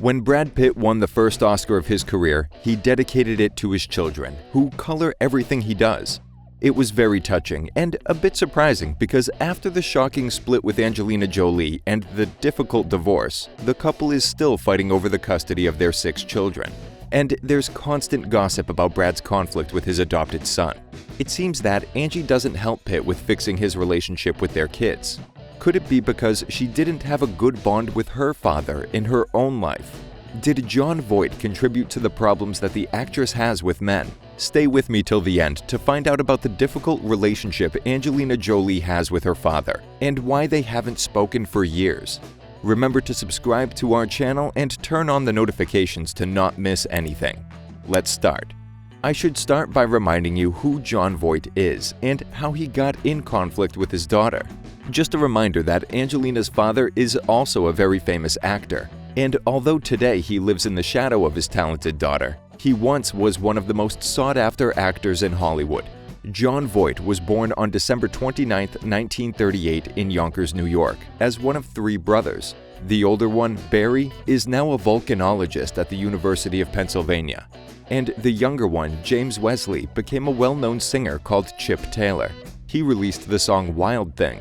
When Brad Pitt won the first Oscar of his career, he dedicated it to his children, who color everything he does. It was very touching and a bit surprising because after the shocking split with Angelina Jolie and the difficult divorce, the couple is still fighting over the custody of their 6 children. And there's constant gossip about Brad's conflict with his adopted son. It seems that Angie doesn't help Pitt with fixing his relationship with their kids. Could it be because she didn't have a good bond with her father in her own life? Did Jon Voight contribute to the problems that the actress has with men? Stay with me till the end to find out about the difficult relationship Angelina Jolie has with her father and why they haven't spoken for years. Remember to subscribe to our channel and turn on the notifications to not miss anything. Let's start. I should start by reminding you who Jon Voight is and how he got in conflict with his daughter. Just a reminder that Angelina's father is also a very famous actor, and although today he lives in the shadow of his talented daughter, he once was one of the most sought-after actors in Hollywood. Jon Voight was born on December 29, 1938 in Yonkers, New York, as one of 3 brothers. The older one, Barry, is now a volcanologist at the University of Pennsylvania, and the younger one, James Wesley, became a well-known singer called Chip Taylor. He released the song Wild Thing.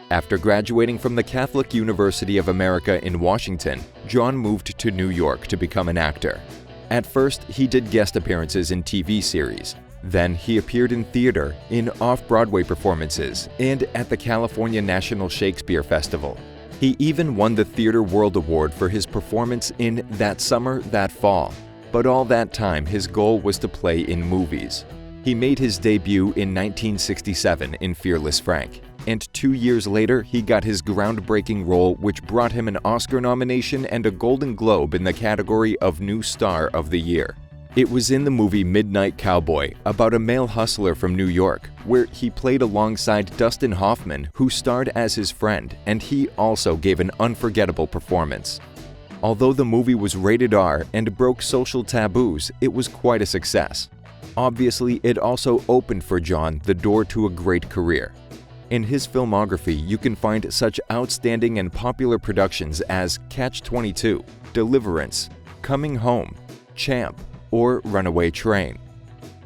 After graduating from the Catholic University of America in Washington, Jon moved to New York to become an actor. At first, he did guest appearances in TV series. Then he appeared in theater, in off-Broadway performances, and at the California National Shakespeare Festival. He even won the Theater World Award for his performance in That Summer, That Fall. But all that time, his goal was to play in movies. He made his debut in 1967 in Fearless Frank, and 2 years later, he got his groundbreaking role which brought him an Oscar nomination and a Golden Globe in the category of New Star of the Year. It was in the movie Midnight Cowboy, about a male hustler from New York, where he played alongside Dustin Hoffman, who starred as his friend, and he also gave an unforgettable performance. Although the movie was rated R and broke social taboos, it was quite a success. Obviously, it also opened for Jon the door to a great career. In his filmography, you can find such outstanding and popular productions as Catch-22, Deliverance, Coming Home, Champ, or Runaway Train.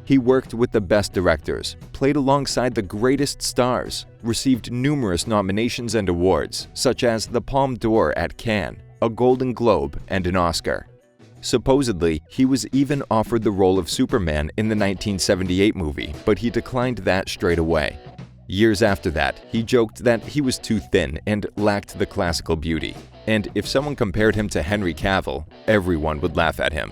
He worked with the best directors, played alongside the greatest stars, received numerous nominations and awards, such as the Palme d'Or at Cannes, a Golden Globe, and an Oscar. Supposedly, he was even offered the role of Superman in the 1978 movie, but he declined that straight away. Years after that, he joked that he was too thin and lacked the classical beauty, and if someone compared him to Henry Cavill, everyone would laugh at him.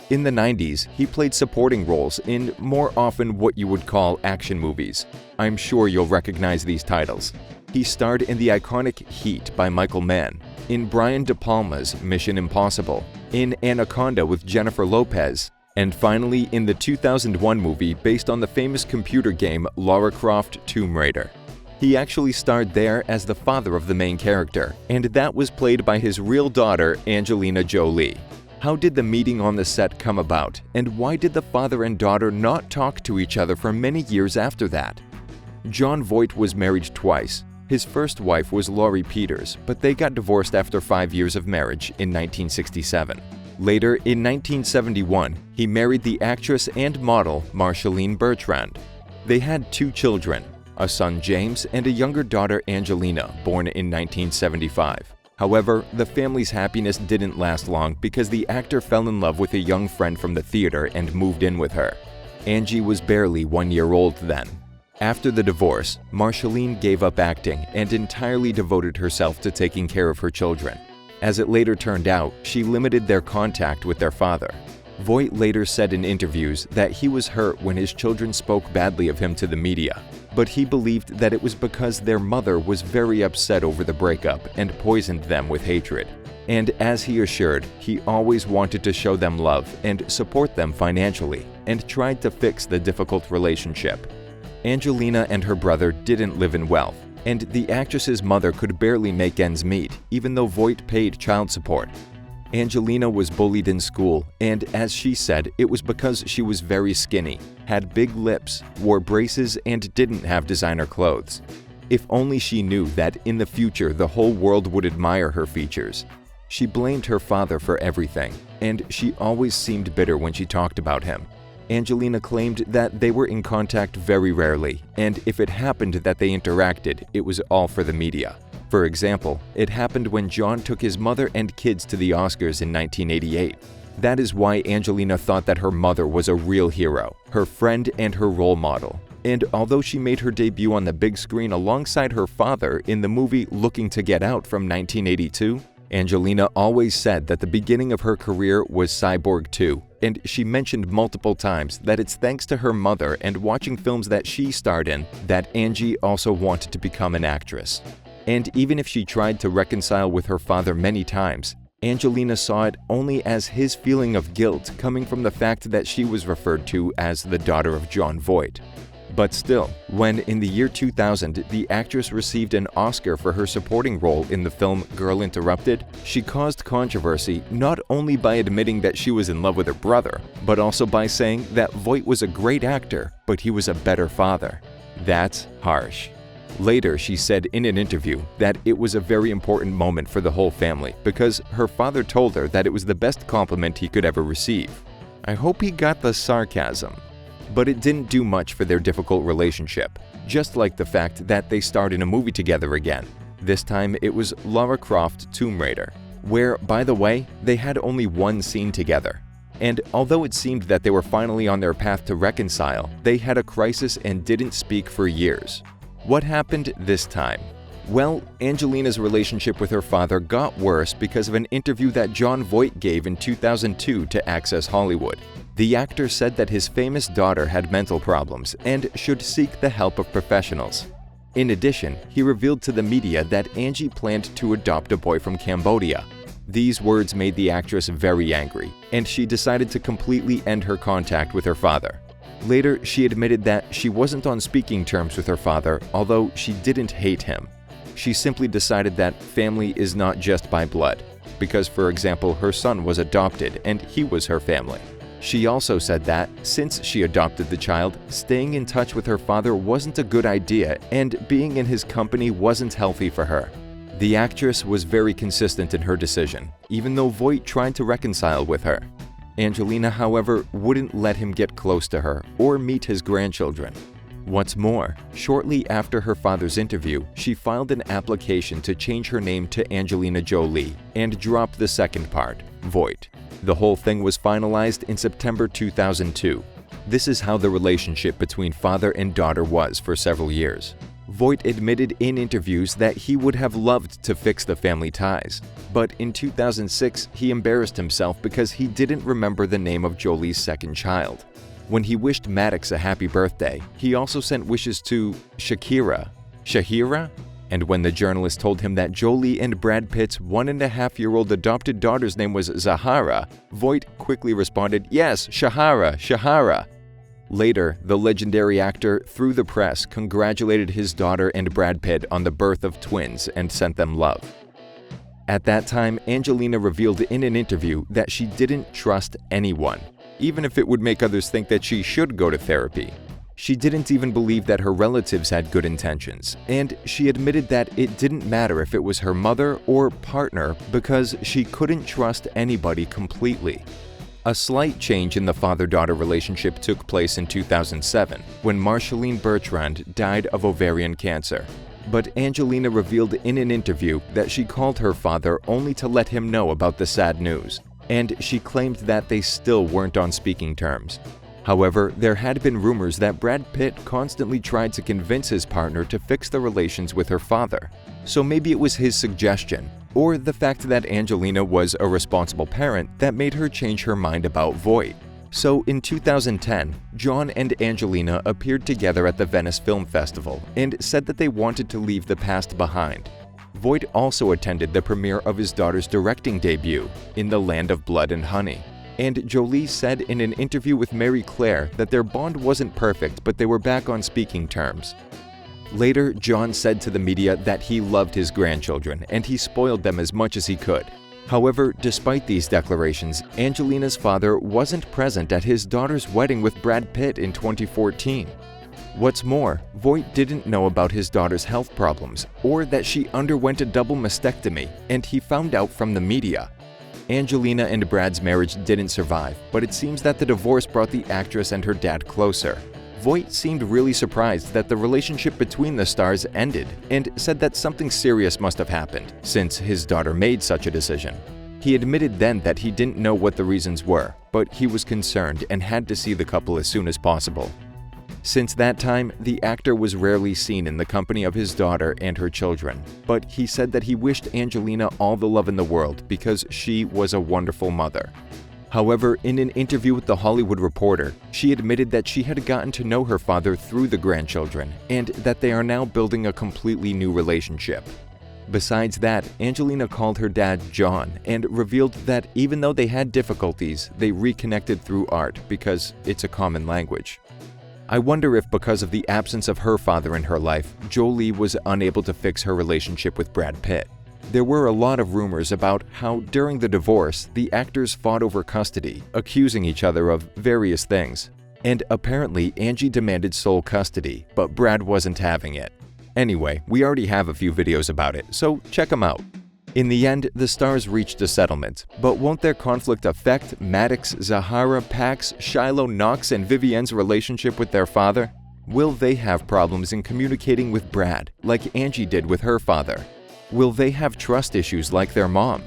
In the 90s, he played supporting roles in more often what you would call action movies. I'm sure you'll recognize these titles. He starred in the iconic Heat by Michael Mann, in Brian De Palma's Mission Impossible, in Anaconda with Jennifer Lopez, and finally in the 2001 movie based on the famous computer game Lara Croft Tomb Raider. He actually starred there as the father of the main character, and that was played by his real daughter, Angelina Jolie. How did the meeting on the set come about, and why did the father and daughter not talk to each other for many years after that? Jon Voight was married twice. His first wife was Laurie Peters, but they got divorced after 5 years of marriage in 1967. Later, in 1971, he married the actress and model Marceline Bertrand. They had 2 children, a son James and a younger daughter Angelina, born in 1975. However, the family's happiness didn't last long because the actor fell in love with a young friend from the theater and moved in with her. Angie was barely 1 year old then. After the divorce, Marceline gave up acting and entirely devoted herself to taking care of her children. As it later turned out, she limited their contact with their father. Voight later said in interviews that he was hurt when his children spoke badly of him to the media, but he believed that it was because their mother was very upset over the breakup and poisoned them with hatred. And as he assured, he always wanted to show them love and support them financially, and tried to fix the difficult relationship. Angelina and her brother didn't live in wealth, and the actress's mother could barely make ends meet, even though Voight paid child support. Angelina was bullied in school, and as she said, it was because she was very skinny, had big lips, wore braces, and didn't have designer clothes. If only she knew that in the future the whole world would admire her features. She blamed her father for everything, and she always seemed bitter when she talked about him. Angelina claimed that they were in contact very rarely, and if it happened that they interacted, it was all for the media. For example, it happened when Jon took his mother and kids to the Oscars in 1988. That is why Angelina thought that her mother was a real hero, her friend and her role model. And although she made her debut on the big screen alongside her father in the movie Looking to Get Out from 1982, Angelina always said that the beginning of her career was Cyborg 2, and she mentioned multiple times that it's thanks to her mother and watching films that she starred in that Angie also wanted to become an actress. And even if she tried to reconcile with her father many times, Angelina saw it only as his feeling of guilt coming from the fact that she was referred to as the daughter of Jon Voight. But still, when in the year 2000 the actress received an Oscar for her supporting role in the film Girl Interrupted, she caused controversy not only by admitting that she was in love with her brother, but also by saying that Voight was a great actor, but he was a better father. That's harsh. Later, she said in an interview that it was a very important moment for the whole family because her father told her that it was the best compliment he could ever receive. I hope he got the sarcasm. But it didn't do much for their difficult relationship, just like the fact that they starred in a movie together again. This time it was Lara Croft Tomb Raider, where, by the way, they had only one scene together. And although it seemed that they were finally on their path to reconcile, they had a crisis and didn't speak for years. What happened this time? Well, Angelina's relationship with her father got worse because of an interview that Jon Voight gave in 2002 to Access Hollywood. The actor said that his famous daughter had mental problems and should seek the help of professionals. In addition, he revealed to the media that Angie planned to adopt a boy from Cambodia. These words made the actress very angry, and she decided to completely end her contact with her father. Later, she admitted that she wasn't on speaking terms with her father, although she didn't hate him. She simply decided that family is not just by blood, because, for example, her son was adopted and he was her family. She also said that, since she adopted the child, staying in touch with her father wasn't a good idea and being in his company wasn't healthy for her. The actress was very consistent in her decision, even though Voight tried to reconcile with her. Angelina, however, wouldn't let him get close to her or meet his grandchildren. What's more, shortly after her father's interview, she filed an application to change her name to Angelina Jolie and dropped the second part, Voight. The whole thing was finalized in September 2002. This is how the relationship between father and daughter was for several years. Voight admitted in interviews that he would have loved to fix the family ties, but in 2006 he embarrassed himself because he didn't remember the name of Jolie's second child. When he wished Maddox a happy birthday, he also sent wishes to Shahira, and when the journalist told him that Jolie and Brad Pitt's 1.5-year-old adopted daughter's name was Zahara, Voight quickly responded, "Yes, Shahara." Later, the legendary actor, through the press, congratulated his daughter and Brad Pitt on the birth of twins and sent them love. At that time, Angelina revealed in an interview that she didn't trust anyone, even if it would make others think that she should go to therapy. She didn't even believe that her relatives had good intentions, and she admitted that it didn't matter if it was her mother or partner because she couldn't trust anybody completely. A slight change in the father-daughter relationship took place in 2007 when Marceline Bertrand died of ovarian cancer. But Angelina revealed in an interview that she called her father only to let him know about the sad news, and she claimed that they still weren't on speaking terms. However, there had been rumors that Brad Pitt constantly tried to convince his partner to fix the relations with her father. So maybe it was his suggestion, or the fact that Angelina was a responsible parent that made her change her mind about Voight. So in 2010, Jon and Angelina appeared together at the Venice Film Festival and said that they wanted to leave the past behind. Voight also attended the premiere of his daughter's directing debut, In the Land of Blood and Honey. And Jolie said in an interview with Marie Claire that their bond wasn't perfect, but they were back on speaking terms. Later, Jon said to the media that he loved his grandchildren and he spoiled them as much as he could. However, despite these declarations, Angelina's father wasn't present at his daughter's wedding with Brad Pitt in 2014. What's more, Voight didn't know about his daughter's health problems or that she underwent a double mastectomy, and he found out from the media. Angelina and Brad's marriage didn't survive, but it seems that the divorce brought the actress and her dad closer. Voight seemed really surprised that the relationship between the stars ended and said that something serious must have happened since his daughter made such a decision. He admitted then that he didn't know what the reasons were, but he was concerned and had to see the couple as soon as possible. Since that time, the actor was rarely seen in the company of his daughter and her children, but he said that he wished Angelina all the love in the world because she was a wonderful mother. However, in an interview with The Hollywood Reporter, she admitted that she had gotten to know her father through the grandchildren and that they are now building a completely new relationship. Besides that, Angelina called her dad Jon and revealed that even though they had difficulties, they reconnected through art because it's a common language. I wonder if because of the absence of her father in her life, Jolie was unable to fix her relationship with Brad Pitt. There were a lot of rumors about how during the divorce, the actors fought over custody, accusing each other of various things. And apparently, Angie demanded sole custody, but Brad wasn't having it. Anyway, we already have a few videos about it, so check them out. In the end, the stars reached a settlement, but won't their conflict affect Maddox, Zahara, Pax, Shiloh, Knox, and Vivienne's relationship with their father? Will they have problems in communicating with Brad, like Angie did with her father? Will they have trust issues like their mom?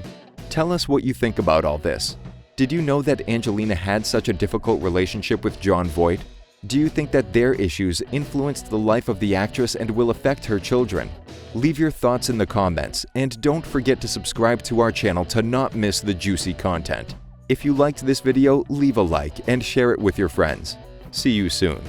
Tell us what you think about all this. Did you know that Angelina had such a difficult relationship with Jon Voight? Do you think that their issues influenced the life of the actress and will affect her children? Leave your thoughts in the comments, and don't forget to subscribe to our channel to not miss the juicy content. If you liked this video, leave a like and share it with your friends. See you soon.